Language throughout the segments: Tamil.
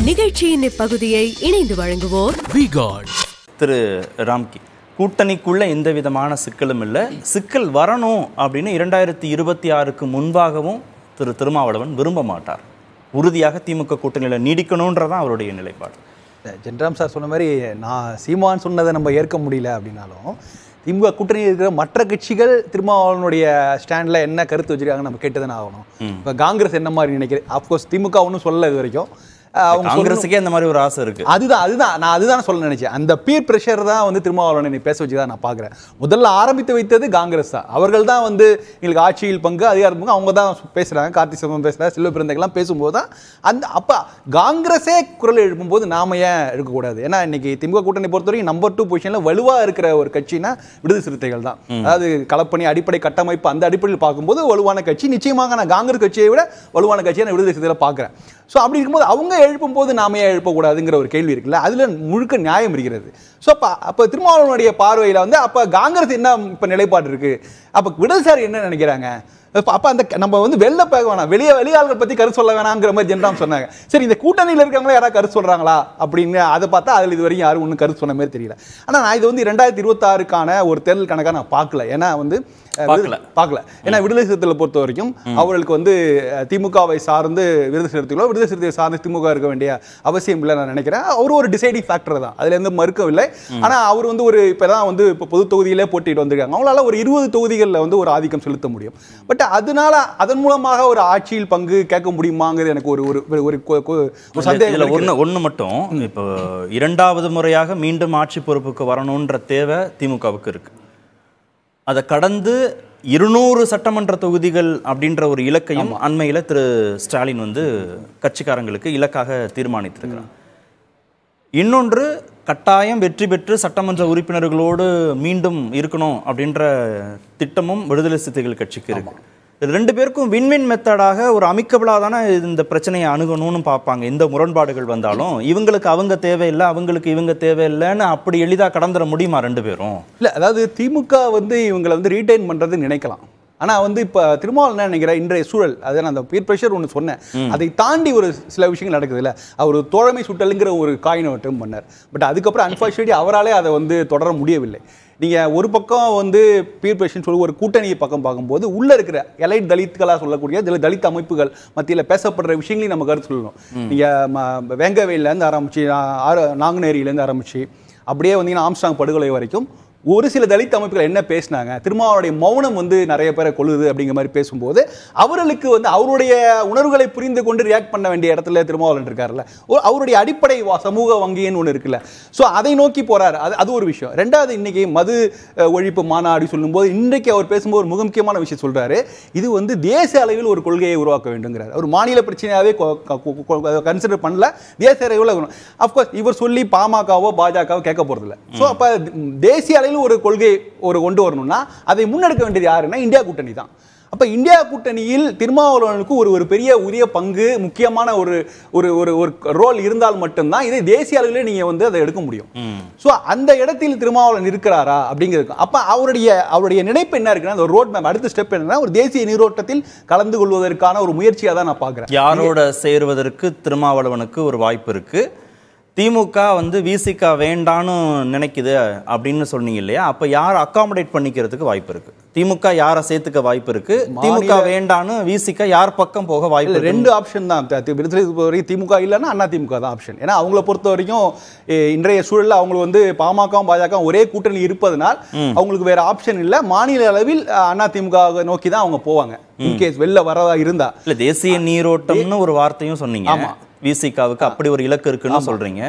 நிகழ்ச்சியின் இப்பகுதியை இணைந்து வழங்குவோர் V-Guard. திரு ராம்கி, கூட்டணிக்குள்ள எந்த விதமான சிக்கலும் இல்லை. சிக்கல் வரணும் அப்படின்னு 2026க்கு முன்பாகவும் திரு திருமாவளவன் விரும்ப மாட்டார். உறுதியாக திமுக கூட்டணியில் நீடிக்கணுன்றதான் அவருடைய நிலைப்பாடு. ஜென்ராம் சார் சொன்ன மாதிரி நான் சீமான் சொன்னதை நம்ம ஏற்க முடியல அப்படின்னாலும் திமுக கூட்டணி இருக்கிற மற்ற கட்சிகள் திருமாவளவனுடைய ஸ்டாண்டில் என்ன கருத்து வச்சிருக்காங்கன்னு நம்ம கேட்டுதானே ஆகணும். இப்போ காங்கிரஸ் என்ன மாதிரி நினைக்கிறேன். அஃப்கோர்ஸ் திமுக ஒன்றும் சொல்லலை இது வரைக்கும். காங்கிரஸுக்கே அந்த மாதிரி ஒரு ஆசை இருக்கு. அதுதான் சொல்ல நினைச்சேன். அந்த பீர் பிரஷர் தான் வந்து திருமாவளவனை பேச வச்சுதான் நான் பார்க்குறேன். முதல்ல ஆரம்பித்து வைத்தது காங்கிரஸ் தான். அவர்கள் தான் வந்து எங்களுக்கு ஆட்சியில் பங்கு அதிகார பங்கு அவங்க தான் பேசுறாங்க. கார்த்தி சிதம்பரம் பேசுறாங்க, செல்வ பிறந்தகெல்லாம் பேசும்போது தான் அந்த அப்போ காங்கிரஸே குரல் எழுப்பும்போது நாம ஏன் எடுக்கக்கூடாது? ஏன்னா இன்னைக்கு திமுக கூட்டணி பொறுத்த வரைக்கும் நம்பர் 2 பொசிஷனில் வலுவாக இருக்கிற ஒரு கட்சினா விடுதலை சிறுத்தைகள் தான். அதாவது களப்பணி அடிப்படை கட்டமைப்பு அந்த அடிப்படையில் பார்க்கும்போது வலுவான கட்சி. நிச்சயமாக நான் காங்கிரஸ் கட்சியை விட வலுவான கட்சியை நான் விடுதலை சிறுத்தைகளை பார்க்குறேன். ஸோ அப்படி இருக்கும்போது அவங்க எழுப்பும் போது நாம ஏன் எழுப்பக்கூடாதுங்கிற ஒரு கேள்வி இருக்குல்ல, அதுல முழுக்க நியாயம் இருக்கிறது. ஸோ அப்போ திருமாவளவனுடைய பார்வையில் வந்து அப்போ காங்கிரஸ் என்ன இப்போ நிலைப்பாடு இருக்கு, அப்போ விடல்சாரி என்ன நினைக்கிறாங்க? அப்போ அந்த நம்ம வந்து வெளில போக வேணாம், வெளியாளர்கள் பற்றி கருத்து சொல்ல வேணாங்கிற மாதிரி ஜென்ராம் சொன்னாங்க. சரி, இந்த கூட்டணியில் இருக்கவங்களே யாராவது கருத்து சொல்றாங்களா அப்படின்னு அதை பார்த்தா அதில் இது வரைக்கும் யாரும் ஒன்றும் கருத்து சொன்ன மாதிரி தெரியல. ஆனால் நான் இது வந்து 2026க்கான ஒரு தேர்தல் கணக்காக நான் பார்க்கல. ஏன்னா வந்து பார்க்கல. ஏன்னா விடுதலை சிறுத்தைகளை பொறுத்த வரைக்கும் அவர்களுக்கு வந்து திமுகவை சார்ந்து விடுதலை சிறுத்தையை சார்ந்து திமுக இருக்க வேண்டிய அவசியம் இல்லை நான் நினைக்கிறேன். அவர் ஒரு டிசைடிங் ஃபேக்டர் தான், அதுல இருந்து மறுக்கவில்லை. ஆனா அவர் வந்து ஒரு இப்பதான் வந்து இப்போ பொது தொகுதியிலே போட்டிட்டு வந்திருக்காங்க. அவங்களால ஒரு 20 தொகுதிகளில் வந்து ஒரு ஆதிக்கம் செலுத்த முடியும். பட் அதன் மூலமாக ஒரு ஆட்சியில் பங்கு கேட்க முடியுமாங்கிறது எனக்கு ஒரு சந்தேகம். ஒன்று மட்டும், இப்போ 2வது முறையாக மீண்டும் ஆட்சி பொறுப்புக்கு வரணுன்ற தேவை திமுகவுக்கு இருக்கு. அதை கடந்து 200 சட்டமன்ற தொகுதிகள் அப்படின்ற ஒரு இலக்கையும் அண்மையில் திரு ஸ்டாலின் வந்து கட்சிக்காரங்களுக்கு இலக்காக தீர்மானித்திருக்கிறார். இன்னொன்று, கட்டாயம் வெற்றி பெற்று சட்டமன்ற உறுப்பினர்களோடு மீண்டும் இருக்கணும் அப்படின்ற திட்டமும் விடுதலை சிறுத்தைகள் கட்சிக்கு இருக்கு. 2 பேருக்கும் வின்வின் மெத்தடாக ஒரு அமிக்கபிளாக தானே இந்த பிரச்சனையை அணுகணும்னு பார்ப்பாங்க. எந்த முரண்பாடுகள் வந்தாலும் இவங்களுக்கு அவங்க தேவையில்லை, அவங்களுக்கு இவங்க தேவையில்லைன்னு அப்படி எளிதாக கடந்துட முடியுமா 2 பேரும்? இல்லை, அதாவது திமுக வந்து இவங்களை வந்து ரீடைன் பண்ணுறது நினைக்கலாம். ஆனால் வந்து இப்போ திருமாவளவன் என்ன நினைக்கிறேன், இன்றைய சூழல் அது நான் அந்த பீர் ப்ரெஷர் ஒன்று சொன்னேன், அதை தாண்டி ஒரு சில விஷயங்கள் நடக்குது இல்லை. அவர் தோழமை சுட்டலுங்கிற ஒரு காயினை மட்டும் பண்ணார். பட் அதுக்கப்புறம் அன்ஃபார்ச்சுனேட்லி அவராலே அதை வந்து தொடர முடியவில்லை. நீங்கள் ஒரு பக்கம் வந்து பீர் ப்ரெஷர்னு சொல்லி ஒரு கூட்டணியை பக்கம் பார்க்கும்போது உள்ளே இருக்கிற எலைட் தலித்களாக சொல்லக்கூடிய தலித் அமைப்புகள் மத்தியில் பேசப்படுற விஷயங்களையும் நம்ம கருத்து சொல்லணும். நீங்கள் வேங்கவேலேருந்து ஆரம்பித்து நாங்குநேரியிலேருந்து ஆரம்பித்து அப்படியே வந்தீங்கன்னா ஆம்ஸ்டாங் படுகொலை வரைக்கும் ஒரு சில தலித் அமைப்புகள் என்ன பேசினாங்க, திருமாவளவனுடைய மௌனம் வந்து நிறைய பேரை கொள்ளுது அப்படிங்கிற மாதிரி பேசும்போது அவர்களுக்கு வந்து அவருடைய உணர்வுகளை புரிந்து கொண்டு ரியாக்ட் பண்ண வேண்டிய இடத்துல திருமாவளவன் இருக்காருல்ல, அவருடைய அடிப்படை சமூக வங்கின்னு ஒன்று இருக்குல்ல. ஸோ அதை நோக்கி போறாரு. அது ஒரு விஷயம். 2வது, இன்னைக்கு மது ஒழிப்பு மாநாடு சொல்லும்போது இன்றைக்கு அவர் பேசும்போது ஒரு மிக முக்கியமான விஷயம் சொல்றாரு. இது வந்து தேசிய அளவில் ஒரு கொள்கையை உருவாக்க வேண்டுங்கிறார். ஒரு மாநில பிரச்சனையாவே கன்சிடர் பண்ணல, தேசிய அளவில். அப்கோர்ஸ் இவர் சொல்லி பாமகவோ பாஜகவோ கேட்க போறதில்லை. ஸோ அப்போ தேசிய ஒரு கொள்கை கொண்டு வரணும்னா அதை முன்னெடுக்க வேண்டியது யாருன்னா இந்தியா கூட்டணி தான். அப்ப இந்தியா கூட்டணியில் திருமாவளவனுக்கு ஒரு பெரிய உரிய பங்கு, முக்கியமான ஒரு ரோல் இருந்தால் மட்டும்தான் இதை தேசிய அளவில் நீங்க வந்து அதை எடுக்க முடியும். சோ அந்த இடத்தில் திருமாவளவன் இருக்கிறாரா அப்படிங்கிறது. அப்ப அவருடைய நினைப்பு என்ன இருக்குன்னா, அந்த ரோட் மேப் அடுத்த ஸ்டெப் என்னன்னா ஒரு தேசிய நீரோட்டத்தில் கலந்து கொள்வதற்கான ஒரு முயற்சியா தான் நான் பார்க்கிறேன். யாரோட சேருவதற்கு திருமாவளவனுக்கு ஒரு வாய்ப்பு இருக்கு. திமுக வந்து விசிக வேண்டான்னு நினைக்குது அப்படின்னு சொன்னீங்க இல்லையா, அப்ப யார் அகாமடேட் பண்ணிக்கிறதுக்கு வாய்ப்பு இருக்கு? திமுக யாரை சேர்த்துக்க வாய்ப்பு இருக்கு? திமுக வேண்டான்னு விசிக யார் பக்கம் போக வாய்ப்பு? 2 ஆப்ஷன் தான். திமுக இல்லைன்னா அண்ணா திமுக தான் ஆப்ஷன். ஏன்னா அவங்கள பொறுத்த வரைக்கும் இன்றைய சூழல்ல அவங்க வந்து பாமக பாஜக ஒரே கூட்டணி இருப்பதனால் அவங்களுக்கு வேற ஆப்ஷன் இல்லை. மாநில அளவில் அண்ணா திமுக நோக்கி தான் அவங்க போவாங்க இன்கேஸ் வெளில வரதா இருந்தா. இல்ல, தேசிய நீரோட்டம்னு ஒரு வார்த்தையும் சொன்னீங்க. விசிகாவுக்கு அப்படி ஒரு இலக்கு இருக்குன்னு சொல்றீங்க.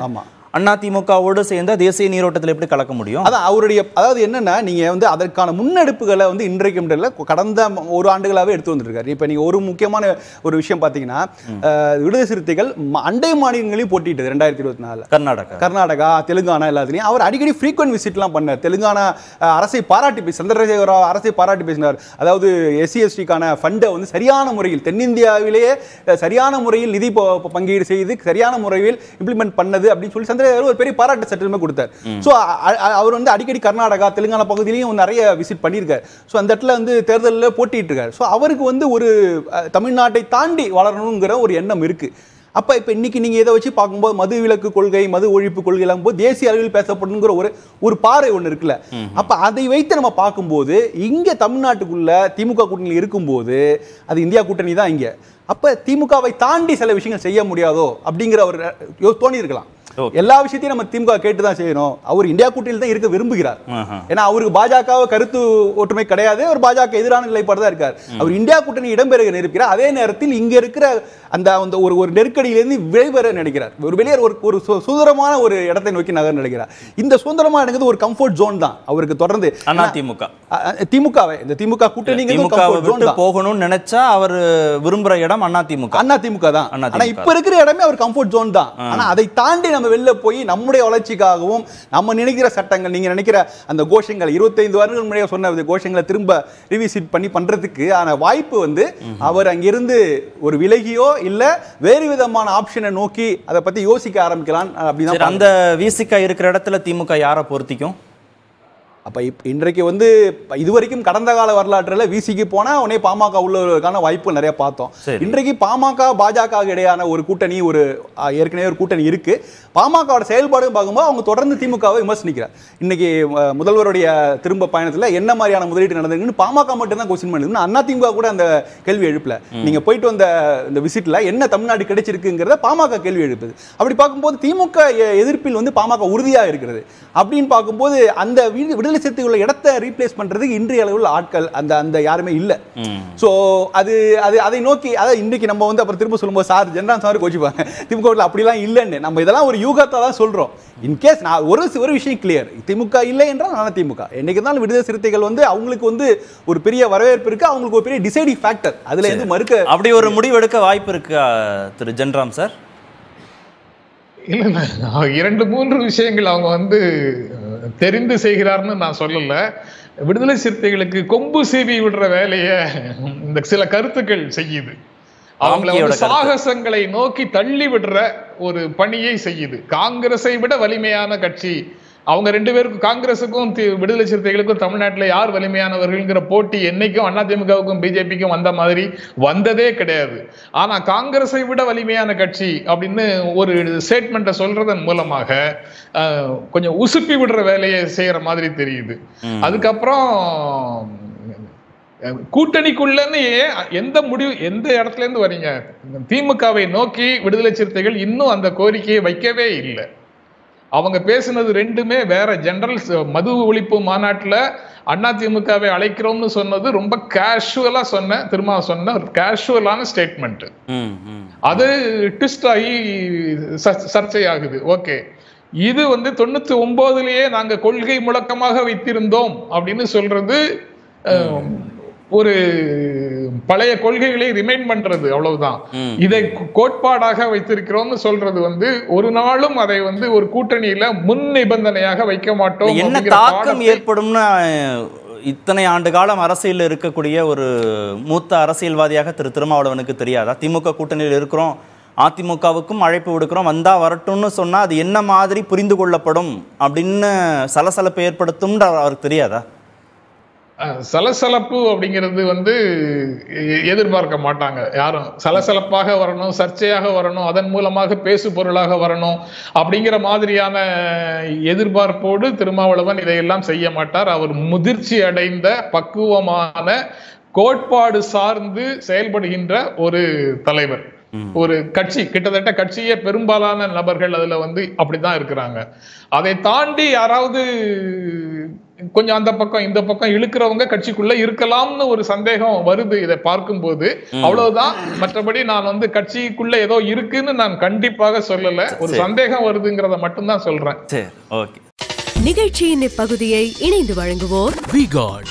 அதிமுகவோடு சேர்ந்த தேசிய நீரோட்டத்தில் எப்படி கலக்க முடியும்? அதான் அவருடைய, அதாவது என்னன்னா, நீங்க வந்து அதற்கான முன்னெடுப்புகளை வந்து இன்றைக்கு கடந்த ஒரு ஆண்டுகளாகவே எடுத்து வந்திருக்காரு. இப்ப நீங்க ஒரு முக்கியமான ஒரு விஷயம் பாத்தீங்கன்னா, விடுதலை சிறுத்தைகள் அண்டை மாநிலங்களையும் போட்டிட்டு 2024 கர்நாடகா தெலுங்கானா எல்லாத்துலையும் அவர் அடிக்கடி ஃப்ரீக்வென்ட் விசிட்லாம் பண்ணார். தெலுங்கானா அரசை பாராட்டி சந்திரசேகர அரசை பாராட்டி பேசினார். அதாவது SC/ST ஃபண்டை வந்து சரியான முறையில் தென்னிந்தியாவிலேயே சரியான முறையில் நிதி பங்கீடு செய்து சரியான முறையில் இம்ப்ளிமெண்ட் பண்ணது அப்படின்னு சொல்லி ஒரு பெரிய பாராட்டு செட்டில்மெண்ட் கொடுத்தார். சோ அவர் வந்து அடிக்கடி கர்நாடகா தெலுங்கானா பகுதியிலையும் நிறைய விசிட் பண்ணியிருக்காரு. ஸோ அந்த இடத்துல வந்து தேர்தலில் போட்டிட்டு இருக்காரு. ஸோ அவருக்கு வந்து ஒரு தமிழ்நாட்டை தாண்டி வளரணுங்கிற ஒரு எண்ணம் இருக்கு. அப்ப இப்ப இன்னைக்கு நீங்க இதை வச்சு பார்க்கும்போது மது விலக்கு கொள்கை, மது ஒழிப்பு கொள்கை எல்லாம் போது தேசிய அளவில் பேசப்படுங்கிற ஒரு பார்வை ஒண்ணு இருக்குல்ல. அப்ப அதை வைத்து நம்ம பார்க்கும்போது இங்க தமிழ்நாட்டுக்குள்ள திமுக கூட்டணி இருக்கும்போது அது இந்தியா கூட்டணி தான் இங்க. அப்ப திமுகவை தாண்டி சில விஷயங்கள் செய்ய முடியாதோ அப்படிங்கிற ஒரு தோணி இருக்கலாம். எல்லா விஷயத்தையும் நம்ம திமுக கேட்டுதான் செய்யணும். அவர் இந்தியா கூட்டணியில் தான் இருக்க விரும்புகிறார். ஏன்னா அவருக்கு பாஜக கருத்து ஒற்றுமை கிடையாது, அவர் பாஜக எதிரான நிலைப்பாடு தான் இருக்கார். அவர் இந்தியா கூட்டணி இடம்பெற நினைக்கிறார். அதே நேரத்தில் இங்க இருக்கிற அந்த ஒரு நெருக்கடியிலிருந்து விளைவர நினைக்கிறார். ஒரு வெளியேற ஒரு சுதந்திரமான ஒரு இடத்தை நோக்கி நகர நினைக்கிறார். இந்த சுதந்திரமா எனக்கு ஒரு கம்ஃபர்ட் ஜோன் தான் அவருக்கு. தொடர்ந்து திமுகவை இந்த திமுக கூட்டணி போகணும்னு நினைச்சா அவர் விரும்புற இடம் அதிமுக தான். ஆனா இப்ப இருக்கிற இடமே அவர் கம்ஃபர்ட் ஜோன் தான். ஆனா அதை தாண்டி நம்ம வெளில போய் நம்முடைய வளர்ச்சிக்காகவும் நம்ம நினைக்கிற சட்டங்கள், நீங்க நினைக்கிற அந்த கோஷங்கள் 25 வருடங்கள் முன்னாடி சொன்ன கோஷங்களை திரும்ப ரிவிசிட் பண்ணி பண்றதுக்கு ஆன வாய்ப்பு வந்து அவர் அங்கிருந்து ஒரு விலகியோ இல்ல வேறு விதமான ஆப்ஷனை நோக்கி அதை பத்தி யோசிக்க ஆரம்பிக்கலாம் அப்படின்னா. அந்த விசிக இருக்கிற இடத்துல திமுக யாரை பொறுத்திக்கும்? அப்ப இன்றைக்கு வந்து இதுவரைக்கும் கடந்த கால வரலாற்றில் விசிக்கு போனா உடனே பாமக உள்ளவர்களுக்கான வாய்ப்பு நிறைய பார்த்தோம். இன்றைக்கு பாமக பாஜக இடையான ஒரு கூட்டணி, ஏற்கனவே ஒரு கூட்டணி இருக்கு. பாமகவோட செயல்பாடு பார்க்கும்போது அவங்க தொடர்ந்து திமுகவை விமர்சனிக்கிறார். இன்னைக்கு முதல்வருடைய திரும்ப பயணத்தில் என்ன மாதிரியான முதலீடு நடந்ததுன்னு பாமக மட்டும் தான் கொஸ்டின் பண்ணுது. அதிமுக கூட அந்த கேள்வி எழுப்பல. நீங்க போயிட்டு வந்த இந்த விசிட்ல என்ன தமிழ்நாடு கிடைச்சிருக்குங்கிறத பாமக கேள்வி எழுப்புது. அப்படி பார்க்கும்போது திமுக எதிர்ப்பில் வந்து பாமக உறுதியா இருக்கிறது. அப்படின்னு பார்க்கும்போது அந்த விடுதலை சிறுத்தைகளோட இடத்தை ரீப்ளேஸ் பண்றதுக்கு இன்றைய அளவில் ஆட்கள் அந்த யாருமே இல்ல. சோ அதை நோக்கி இன்றைக்கு நம்ம வந்து அப்புறம் திரும்ப சொல்லும்போது சார் ஜென்ரான் சார் கோச்சிப்பாங்க திமுக அப்படிலாம் இல்லைன்னு. நம்ம இதெல்லாம் ஒரு யூகத்தை தான் சொல்றோம். இன்கேஸ் நான் ஒரு விஷயம் கிளியர், திமுக இல்லை என்றால் நான் திமுக என்னைக்கு தான் விடுதலை சிறுத்தைகள் வந்து அவங்களுக்கு வந்து ஒரு பெரிய வரவேற்பு இருக்கு, அவங்களுக்கு ஒரு பெரிய டிசைடிங் ஃபேக்டர். அதுல இருந்து மறுக்க அப்படி ஒரு முடிவு எடுக்க வாய்ப்பு இருக்கு திரு ஜென்ராம் சார்? இல்ல 2-3 விஷயங்கள் அவங்க வந்து தெரிந்து செய்கிறார்னு நான் சொல்லல. விடுதலை சிறுத்தைகளுக்கு கொம்பு சீவி விடுற வேலையை இந்த சில கருத்துக்கள் செய்யுது. அவங்களை வந்து சாகசங்களை நோக்கி தள்ளி விடுற ஒரு பணியை செய்யுது. காங்கிரஸை விட வலிமையான கட்சி அவங்க 2 பேருக்கும், காங்கிரஸுக்கும் விடுதலை சிறுத்தைகளுக்கும் தமிழ்நாட்டில் யார் வலிமையானவர்கள்ங்கிற போட்டி என்னைக்கும் அதிமுகவுக்கும் பிஜேபிக்கும் வந்த மாதிரி வந்ததே கிடையாது. ஆனா காங்கிரஸை விட வலிமையான கட்சி அப்படின்னு ஒரு ஸ்டேட்மெண்ட்டை சொல்றதன் மூலமாக கொஞ்சம் உசுப்பி விடுற வேலையை செய்யற மாதிரி தெரியுது. அதுக்கப்புறம் கூட்டணிக்குள்ளன்னு எந்த இடத்துல இருந்து வரீங்க? திமுகவை நோக்கி விடுதலை சிறுத்தைகள் இன்னும் அந்த கோரிக்கையை வைக்கவே இல்லை. அவங்க பேசுனது 2மே வேற. ஜெனரல் மது ஒழிப்பு மாநாட்டில் அதிமுகவை அழைக்கிறோம்னு சொன்னது ரொம்ப கேஷுவலா திரும்ப சொன்ன ஒரு கேஷுவலான ஸ்டேட்மெண்ட். அது ட்விஸ்ட் ஆகி சர்ச்சையாகுது. ஓகே, இது வந்து 99லயே நாங்க கொள்கை முழக்கமாக வைத்திருந்தோம் அப்படின்னு சொல்றது ஒரு பழைய கொள்கைகளை ரிமைண்ட் பண்றது, அவ்வளவுதான். இதை கோட்பாடாக வைத்திருக்கிறோம்னு சொல்றது வந்து ஒரு நாளும் அதை வந்து ஒரு கூட்டணியில முன் நிபந்தனையாக வைக்க மாட்டோம். என்ன தாக்கம் ஏற்படும்னு இத்தனை ஆண்டு காலம் அரசியல் இருக்கக்கூடிய ஒரு மூத்த அரசியல்வாதியாக திரு திருமாவளவனுக்கு தெரியாதா? திமுக கூட்டணியில் இருக்கிறோம், அதிமுகவுக்கும் அழைப்பு விடுக்கிறோம், வந்தா வரட்டும்னு சொன்னா அது என்ன மாதிரி புரிந்து கொள்ளப்படும் அப்படின்னு சலசலப்பு ஏற்படுத்தும் அவருக்கு தெரியாதா? சலசலப்பு அப்படிங்கிறது வந்து எதிர்பார்க்க மாட்டாங்க யாரும். சலசலப்பாக வரணும், சர்ச்சையாக வரணும், அதன் மூலமாக பேசு பொருளாக வரணும் அப்படிங்கிற மாதிரியான எதிர்பார்ப்போடு திருமாவளவன் இதையெல்லாம் செய்ய மாட்டார். அவர் முதிர்ச்சி அடைந்த பக்குவமான கோட்பாடு சார்ந்து செயல்படுகின்ற ஒரு தலைவர். ஒரு கட்சி, கிட்டத்தட்ட கட்சியே பெரும்பாலான நபர்கள் அதுல வந்து அப்படிதான் இருக்கிறாங்க. அதை தாண்டி யாராவது கொஞ்சம் அந்த பக்கம் இந்த பக்கம் இழுக்கிறவங்க கட்சிக்குள்ள இருக்கலாம்னு ஒரு சந்தேகம் வருது இதை பார்க்கும்போது. அவ்வளவுதான். மற்றபடி நான் வந்து கட்சிக்குள்ள ஏதோ இருக்குன்னு நான் கண்டிப்பாக சொல்லல. ஒரு சந்தேகம் வருதுங்கிறத மட்டும்தான் சொல்றேன். நிகழ்ச்சியின் இப்பகுதியை இணைந்து வழங்குவோர் V-Guard